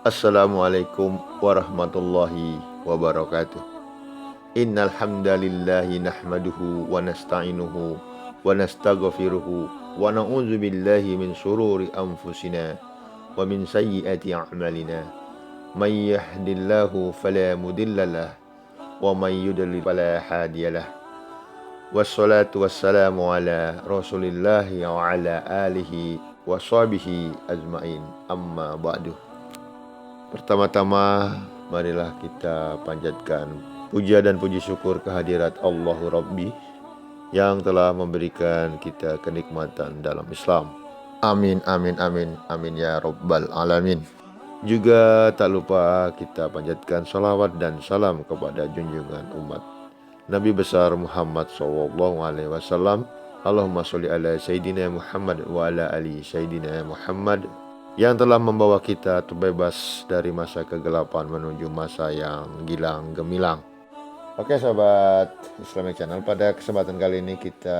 Assalamualaikum warahmatullahi wabarakatuh. Innal hamdalillahi nahmaduhu wa nasta'inuhu wa nastaghfiruhu wa na'udzu billahi min shururi anfusina wa min sayyiati a'malina. May yahdihillahu fala mudhillalah wa may yudlil fala hadiyalah. Wassalatu wassalamu ala Rasulillahi wa ala alihi wa sahbihi ajmain. Amma ba'du. Pertama-tama marilah kita panjatkan puja dan puji syukur kehadirat Allahu Rabbi yang telah memberikan kita kenikmatan dalam Islam. Amin, amin, amin, amin ya Rabbal Alamin. Juga tak lupa kita panjatkan salawat dan salam kepada junjungan umat Nabi besar Muhammad SAW. Allahumma sholli ala Sayyidina Muhammad wa ala ali Sayyidina Muhammad, yang telah membawa kita terbebas dari masa kegelapan menuju masa yang gilang gemilang. Oke sahabat Islamic Channel, pada kesempatan kali ini kita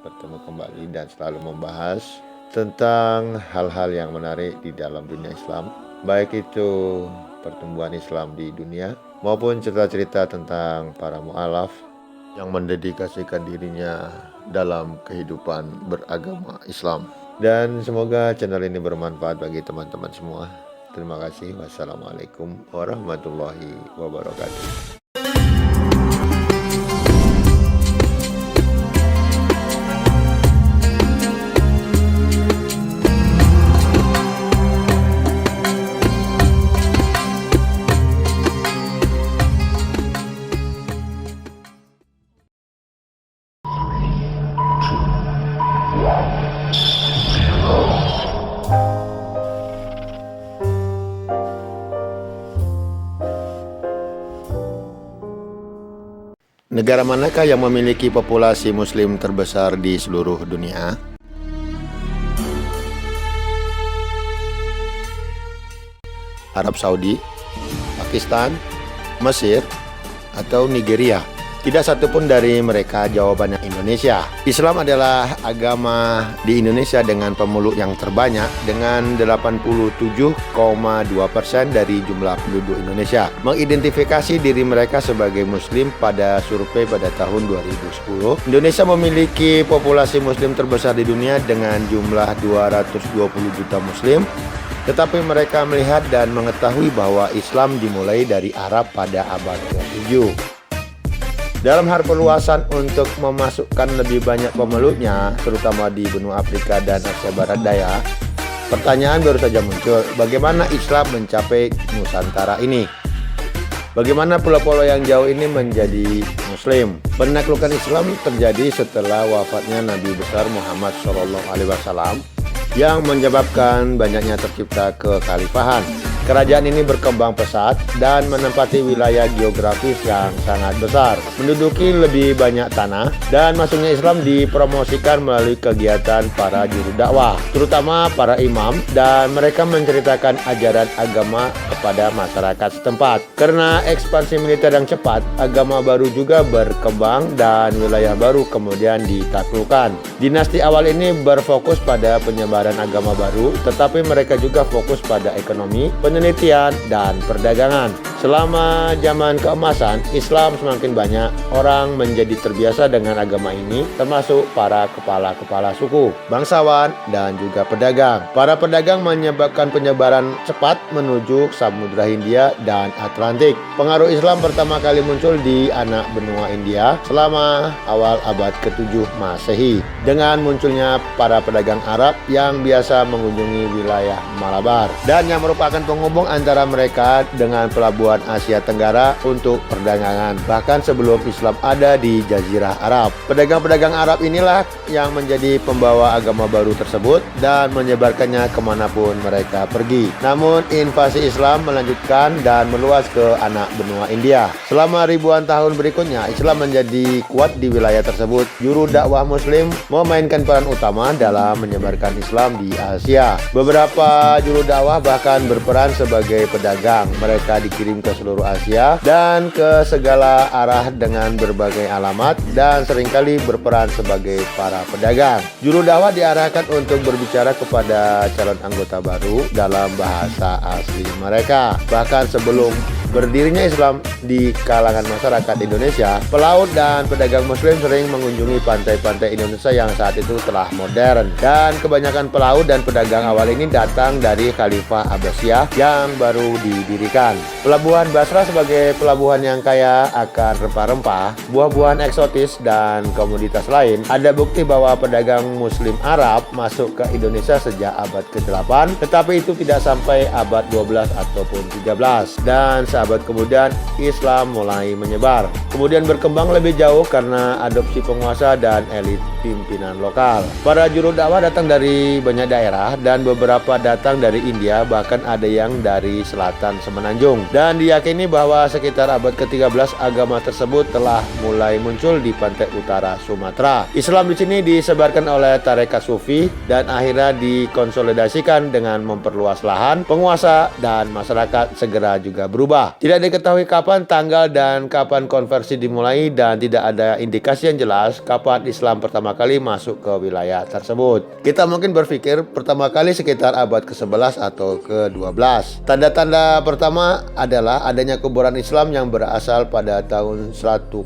bertemu kembali dan selalu membahas tentang hal-hal yang menarik di dalam dunia Islam, baik itu pertumbuhan Islam di dunia maupun cerita-cerita tentang para mu'alaf yang mendedikasikan dirinya dalam kehidupan beragama Islam. Dan semoga channel ini bermanfaat bagi teman-teman semua. Terima kasih. Wassalamualaikum warahmatullahi wabarakatuh. Negara manakah yang memiliki populasi muslim terbesar di seluruh dunia? Arab Saudi, Pakistan, Mesir, atau Nigeria? Tidak satupun dari mereka jawabannya Indonesia. Islam adalah agama di Indonesia dengan pemeluk yang terbanyak dengan 87,2% dari jumlah penduduk Indonesia mengidentifikasi diri mereka sebagai muslim pada survei pada tahun 2010. Indonesia memiliki populasi muslim terbesar di dunia dengan jumlah 220 juta muslim. Tetapi mereka melihat dan mengetahui bahwa Islam dimulai dari Arab pada abad ke-7. Dalam hal perluasan untuk memasukkan lebih banyak pemeluknya, terutama di benua Afrika dan Asia Barat Daya, pertanyaan baru saja muncul, bagaimana Islam mencapai Nusantara ini? Bagaimana pulau-pulau yang jauh ini menjadi Muslim? Penaklukan Islam terjadi setelah wafatnya Nabi besar Muhammad SAW, yang menyebabkan banyaknya tercipta kekhalifahan. Kerajaan ini berkembang pesat dan menempati wilayah geografis yang sangat besar, menduduki lebih banyak tanah, dan masuknya Islam dipromosikan melalui kegiatan para juru dakwah, terutama para imam, dan mereka menceritakan ajaran agama kepada masyarakat setempat. Karena ekspansi militer yang cepat, agama baru juga berkembang dan wilayah baru kemudian ditaklukkan. Dinasti awal ini berfokus pada penyebaran agama baru, tetapi mereka juga fokus pada ekonomi, penelitian, dan perdagangan. Selama zaman keemasan, Islam semakin banyak orang menjadi terbiasa dengan agama ini, termasuk para kepala-kepala suku, bangsawan, dan juga pedagang. Para pedagang menyebabkan penyebaran cepat menuju Samudra Hindia dan Atlantik. Pengaruh Islam pertama kali muncul di anak benua India selama awal abad ke-7 Masehi, dengan munculnya para pedagang Arab yang biasa mengunjungi wilayah Malabar dan yang merupakan penghubung antara mereka dengan pelabuhan Asia Tenggara untuk perdagangan, bahkan sebelum Islam ada di Jazirah Arab. Pedagang-pedagang Arab inilah yang menjadi pembawa agama baru tersebut dan menyebarkannya kemanapun mereka pergi. Namun invasi Islam melanjutkan dan meluas ke anak benua India. Selama ribuan tahun berikutnya, Islam menjadi kuat di wilayah tersebut. Juru dakwah Muslim memainkan peran utama dalam menyebarkan Islam di Asia. Beberapa juru dakwah bahkan berperan sebagai pedagang. Mereka dikirim Muslim ke seluruh Asia dan ke segala arah dengan berbagai alamat dan seringkali berperan sebagai para pedagang. Juru dakwah diarahkan untuk berbicara kepada calon anggota baru dalam bahasa asli mereka. Bahkan sebelum berdirinya Islam di kalangan masyarakat Indonesia, pelaut dan pedagang Muslim sering mengunjungi pantai-pantai Indonesia yang saat itu telah modern. Dan kebanyakan pelaut dan pedagang awal ini datang dari Khalifah Abbasiyah yang baru didirikan. Pelabuhan Basra sebagai pelabuhan yang kaya akan rempah-rempah, buah-buahan eksotis, dan komoditas lain, ada bukti bahwa pedagang Muslim Arab masuk ke Indonesia sejak abad ke-8, tetapi itu tidak sampai abad 12 ataupun 13. Dan abad kemudian Islam mulai menyebar, kemudian berkembang lebih jauh karena adopsi penguasa dan elit pimpinan lokal. Para juru dakwah datang dari banyak daerah dan beberapa datang dari India, bahkan ada yang dari selatan Semenanjung. Dan diyakini bahwa sekitar abad ke-13 agama tersebut telah mulai muncul di pantai utara Sumatera. Islam di sini disebarkan oleh tarekat Sufi dan akhirnya dikonsolidasikan dengan memperluas lahan, penguasa dan masyarakat segera juga berubah. Tidak diketahui kapan tanggal dan kapan konversi dimulai dan tidak ada indikasi yang jelas kapan Islam pertama kali masuk ke wilayah tersebut. Kita mungkin berpikir pertama kali sekitar abad ke-11 atau ke-12. Tanda-tanda pertama adalah adanya kuburan Islam yang berasal pada tahun 1080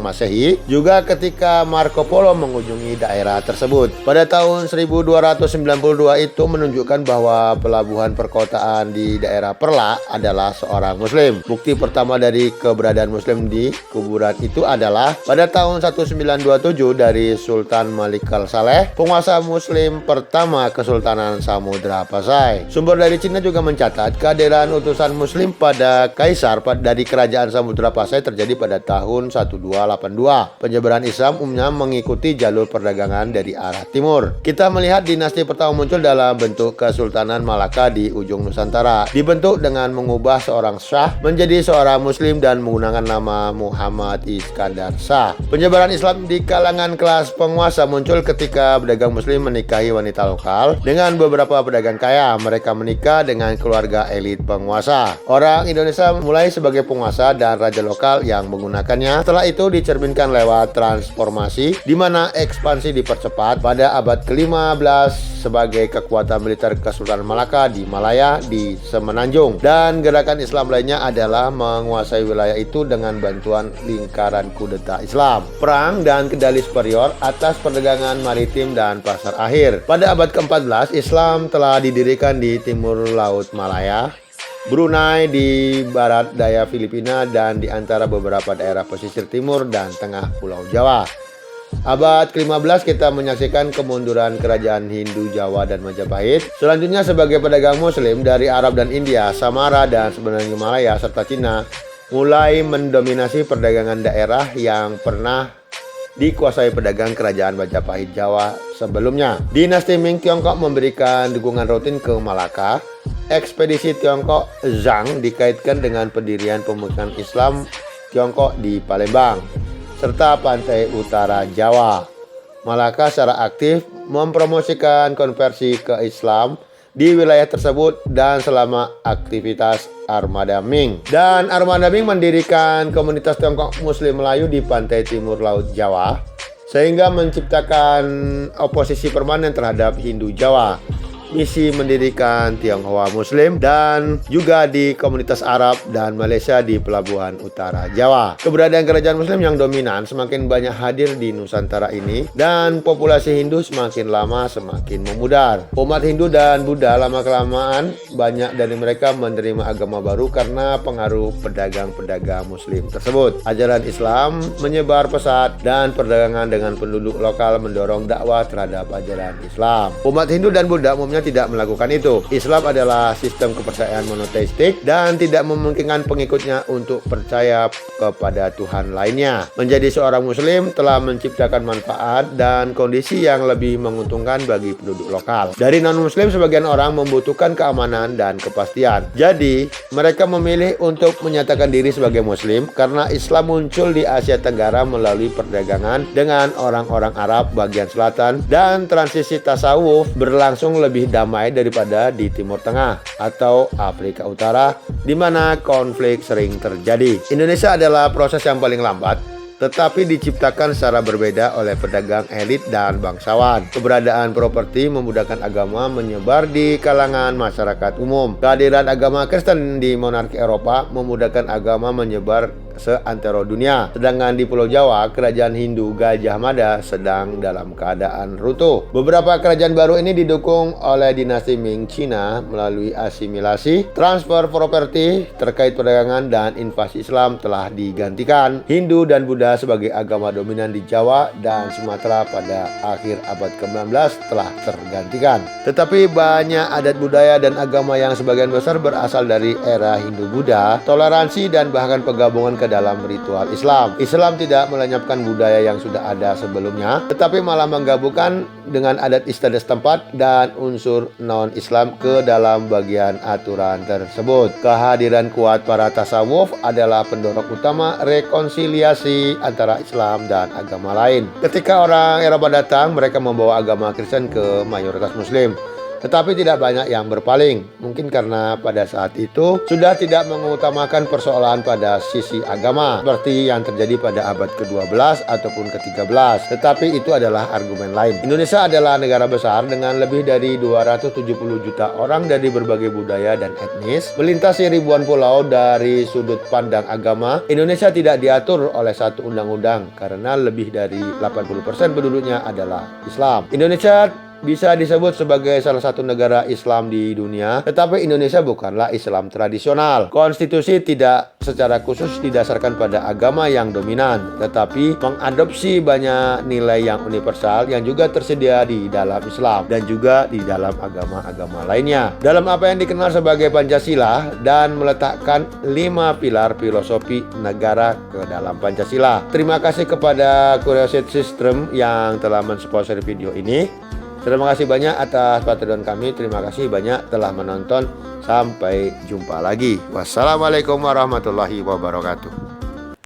Masehi, juga ketika Marco Polo mengunjungi daerah tersebut. Pada tahun 1292 itu menunjukkan bahwa pelabuhan perkotaan di daerah Perla adalah seorang Muslim. Bukti pertama dari keberadaan Muslim di kuburan itu adalah pada tahun 1927 dari Sultan Malik Al-Saleh, penguasa Muslim pertama Kesultanan Samudra Pasai. Sumber dari Cina juga mencatat kehadiran utusan Muslim pada Kaisar dari Kerajaan Samudra Pasai terjadi pada tahun 1282. Penyebaran Islam umumnya mengikuti jalur perdagangan dari arah timur. Kita melihat dinasti pertama muncul dalam bentuk Kesultanan Malaka di ujung Nusantara, dibentuk dengan mengubah seorang Shah menjadi seorang Muslim dan menggunakan nama Muhammad Iskandar Shah. Penyebaran Islam di kalangan kelas penguasa muncul ketika pedagang Muslim menikahi wanita lokal dengan beberapa pedagang kaya. Mereka menikah dengan keluarga elit penguasa. Orang Indonesia mulai sebagai penguasa dan raja lokal yang menggunakannya. Setelah itu dicerminkan lewat transformasi, di mana ekspansi dipercepat pada abad ke-15 sebagai kekuatan militer Kesultanan Malaka di Malaya di Semenanjung. Dan gerakan Islam lainnya adalah menguasai wilayah itu dengan bantuan lingkaran kudeta Islam, perang dan kendali superior atas perdagangan maritim dan pasar akhir. Pada abad ke-14, Islam telah didirikan di timur laut Malaya, Brunei, di barat daya Filipina, dan di antara beberapa daerah pesisir timur dan tengah Pulau Jawa. Abad ke-15 kita menyaksikan kemunduran kerajaan Hindu Jawa dan Majapahit. Selanjutnya sebagai pedagang Muslim dari Arab dan India, Samara dan sebenarnya Malaya serta Cina mulai mendominasi perdagangan daerah yang pernah dikuasai pedagang kerajaan Majapahit Jawa sebelumnya. Dinasti Ming Tiongkok memberikan dukungan rutin ke Malaka. Ekspedisi Tiongkok Zhang dikaitkan dengan pendirian pemukiman Islam Tiongkok di Palembang serta pantai utara Jawa. Malaka secara aktif mempromosikan konversi ke Islam di wilayah tersebut dan selama aktivitas Armada Ming. Dan Armada Ming mendirikan komunitas Tiongkok Muslim Melayu di pantai timur laut Jawa, sehingga menciptakan oposisi permanen terhadap Hindu Jawa. Misi mendirikan Tionghoa Muslim dan juga di komunitas Arab dan Malaysia di pelabuhan utara Jawa. Keberadaan kerajaan Muslim yang dominan semakin banyak hadir di Nusantara ini dan populasi Hindu semakin lama semakin memudar. Umat Hindu dan Buddha lama-kelamaan banyak dari mereka menerima agama baru karena pengaruh pedagang-pedagang Muslim tersebut. Ajaran Islam menyebar pesat dan perdagangan dengan penduduk lokal mendorong dakwah terhadap ajaran Islam. Umat Hindu dan Buddha umumnya tidak melakukan itu. Islam adalah sistem kepercayaan monoteistik dan tidak memungkinkan pengikutnya untuk percaya kepada Tuhan lainnya. Menjadi seorang Muslim telah menciptakan manfaat dan kondisi yang lebih menguntungkan bagi penduduk lokal. Dari non-Muslim, sebagian orang membutuhkan keamanan dan kepastian. Jadi, mereka memilih untuk menyatakan diri sebagai Muslim karena Islam muncul di Asia Tenggara melalui perdagangan dengan orang-orang Arab bagian selatan dan transisi tasawuf berlangsung lebih damai daripada di Timur Tengah atau Afrika Utara, di mana konflik sering terjadi. Indonesia adalah proses yang paling lambat, tetapi diciptakan secara berbeda oleh pedagang elit dan bangsawan. Keberadaan properti memudahkan agama menyebar di kalangan masyarakat umum. Kehadiran agama Kristen di monarki Eropa memudahkan agama menyebar seantero dunia. Sedangkan di Pulau Jawa, kerajaan Hindu Gajah Mada sedang dalam keadaan runtuh. Beberapa kerajaan baru ini didukung oleh dinasti Ming Cina melalui asimilasi, transfer properti terkait perdagangan, dan invasi Islam telah digantikan Hindu dan Buddha sebagai agama dominan di Jawa dan Sumatera pada akhir abad ke-19 telah tergantikan. Tetapi banyak adat budaya dan agama yang sebagian besar berasal dari era Hindu-Buddha, toleransi, dan bahkan penggabungan ke dalam ritual Islam. Islam tidak melenyapkan budaya yang sudah ada sebelumnya, tetapi malah menggabungkan dengan adat istiadat setempat dan unsur non-Islam ke dalam bagian aturan tersebut. Kehadiran kuat para tasawuf adalah pendorong utama rekonsiliasi antara Islam dan agama lain. Ketika orang Eropa datang, mereka membawa agama Kristen ke mayoritas Muslim, tetapi tidak banyak yang berpaling. Mungkin karena pada saat itu sudah tidak mengutamakan persoalan pada sisi agama seperti yang terjadi pada abad ke-12 ataupun ke-13. Tetapi itu adalah argumen lain. Indonesia adalah negara besar dengan lebih dari 270 juta orang dari berbagai budaya dan etnis, melintasi ribuan pulau. Dari sudut pandang agama, Indonesia tidak diatur oleh satu undang-undang karena lebih dari 80% penduduknya adalah Islam. Indonesia bisa disebut sebagai salah satu negara Islam di dunia, tetapi Indonesia bukanlah Islam tradisional. Konstitusi tidak secara khusus didasarkan pada agama yang dominan, tetapi mengadopsi banyak nilai yang universal yang juga tersedia di dalam Islam dan juga di dalam agama-agama lainnya. Dalam apa yang dikenal sebagai Pancasila, dan meletakkan 5 pilar filosofi negara ke dalam Pancasila. Terima kasih kepada Curiosity System yang telah mensponsori video ini. Terima kasih banyak atas Patreon kami. Terima kasih banyak telah menonton. Sampai jumpa lagi. Wassalamualaikum warahmatullahi wabarakatuh.